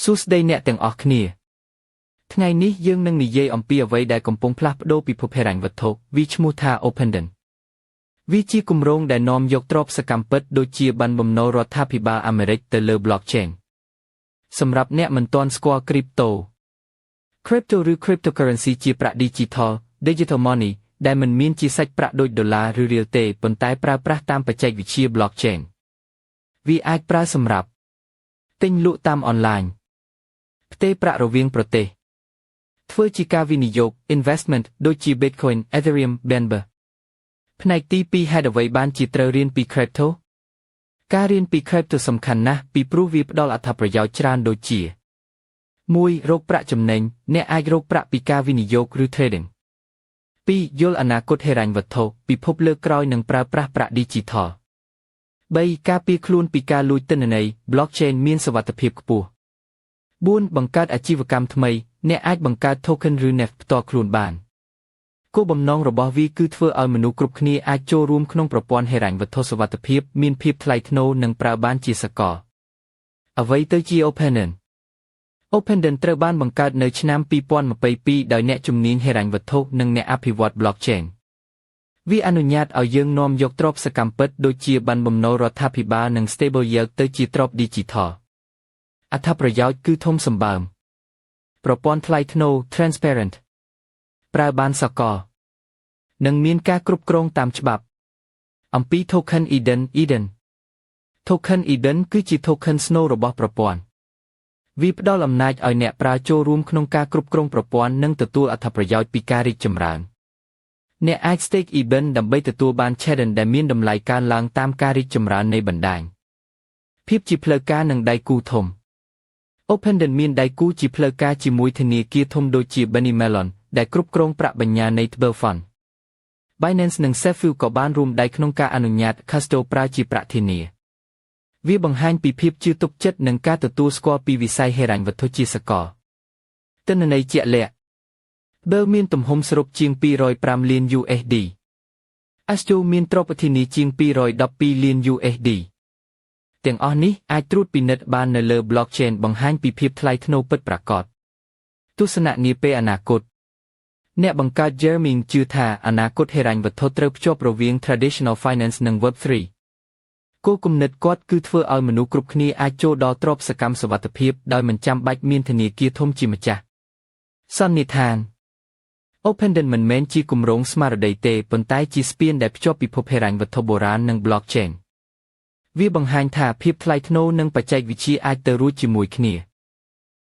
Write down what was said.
សួស្តីអ្នកទាំងអស់គ្នាថ្ងៃនេះយើងនឹងនិយាយអំពីអ្វីដែលកំពុងផ្លាស់ប្ដូរពិភពហិរញ្ញវត្ថុវាឈ្មោះថា Opendon វាជាគម្រោងដែលនាំយកទ្រព្យសកម្មពិតដូចជាប័ណ្ណបំណុលរដ្ឋាភិបាលអាមេរិកទៅលើ Blockchain សម្រាប់អ្នកមិនទាន់ស្គាល់ Crypto ឬ Cryptocurrency ជាប្រាក់ Digital Money ដែលមិនមានជាសាច់ប្រាក់ដូចដុល្លារឬរៀលទេប៉ុន្តែប្រើប្រាស់តាមបច្ចេកវិទ្យា Blockchain វាអាចប្រើសម្រាប់ទិញលក់តាមអនឡាញផ្ទេរប្រាក់រវាងប្រទេសធ្វើជាការវិនិយោគ investment ដូចជា Bitcoin, Ethereum, BNB ផ្នែកទី2ហេតុអ្វីបានជាត្រូវរៀនពី Crypto ការរៀនពី Crypto សំខាន់ណាស់ពីព្រោះវាផ្ដល់អត្ថប្រយោជន៍ច្រើនដូចជា 1. រកប្រាក់ចំណេញអ្នកអាចរកប្រាក់ពីការវិនិយោគឬ Trading 2. យល់អនាគតហិរញ្ញវត្ថុពិភពលើកក្រោយនឹងប្រើប្រាស់ប្រាក់ Digital 3. ការពារខ្លួនពីការលួចទិន្នន័យ Blockchain មានសុវត្ថិភាពខ្ពស់ 4. បង្កើតអាជីវកម្មថ្មីអ្នកអាចបង្កើត Token ឬ NFT ផ្ទាល់ខ្លួនបានគោលបំណងរបស់វាគឺធ្វើឲ្យមនុស្សគ្រប់គ្នាអាចចូលរួមក្នុងប្រព័ន្ធហិរញ្ញវត្ថុសុវត្ថិភាពមានភាពថ្លៃថ្នូរនិងប្រើបានជាសកលអ្វីទៅជា Opendon ត្រូវបានបង្កើតនៅឆ្នាំ2022ដោយអ្នកជំនាញហិរញ្ញវត្ថុនិងអ្នកអភិវឌ្ឍ Blockchain វាអនុញ្ញាតឲ្យយើងនាំយកទ្រព្យសកម្មពិតដូចជាប័ណ្ណបំណុលរដ្ឋាភិបាលនិង Stable Yield ទៅជាទ្រព្យ Digital អត្ថប្រយោជន៍គឺធំសម្បើមប្រព័ន្ធថ្លៃថ្នូរ Transparent ប្រើបានសកលនិងមានការគ្រប់គ្រងតាមច្បាប់អំពី Token Eden Token Eden គឺជា Token Snow របស់ប្រព័ន្ធវាផ្ដល់អំណាចឲ្យអ្នកប្រើចូលរួមក្នុងការគ្រប់គ្រងប្រព័ន្ធនិងទទួលអត្ថប្រយោជន៍ពីការរីកចម្រើនអ្នកអាច stake Eden ដើម្បីទទួលបាន Chain ដែលមានតម្លៃកើនឡើងតាមការរីកចម្រើននៃបណ្ដាញភាពជាផ្លូវការនិងដៃគូធំOpendon មានដៃគូជាផ្លូវការជាមួយធនាគារធំដូចជា Benny Mellon ដែលគ្រប់គ្រងប្រាក់បញ្ញើនៃ Table Fund Binance និង Sefu ក៏បានរួមដៃក្នុងការអនុញ្ញាត Crypto ប្រើជាប្រាក់ធានាវាបង្ហាញពីភាពជឿទុកចិត្តនិងការទទួលស្គាល់ពីវិស័យហិរញ្ញវត្ថុជាសកលទិន្នន័យជាក់លាក់ Bell មានទំហំសរុបជាង205លាន USD Astro មានទ្រព្យធានាជាង212លាន USDទាំងអស់នេះអាចត្រួតពិនិត្យបាននៅលើ Blockchain បង្ហាញពីភាពថ្លៃថ្នូរពិតប្រាកដទស្សនៈនាពេលអនាគតអ្នកបង្កើត Jeremy ជឿថាអនាគតហិរញ្ញវត្ថុត្រូវភ្ជាប់រវាង Traditional Finance និង Web3 គោលគំនិតគាត់គឺធ្វើឲ្យមនុស្សគ្រប់គ្នាអាចចូលដល់ទ្រព្យសកម្មសុវត្ថិភាពដោយមិនចាំបាច់មានធនាគារធំជាម្ចាស់សន្និដ្ឋាន Opendon មិនមែនជាគម្រោងស្មារតីទេប៉ុន្តែជាស្ពានដែលភ្ជាប់ពិភពហិរញ្ញវត្ថុបុរាណនិង Blockchain វាបង្ហាញថាភាពថ្លៃថ្នូរនិងបច្ចេកវិទ្យាអាចទៅរួចជាមួយគ្នា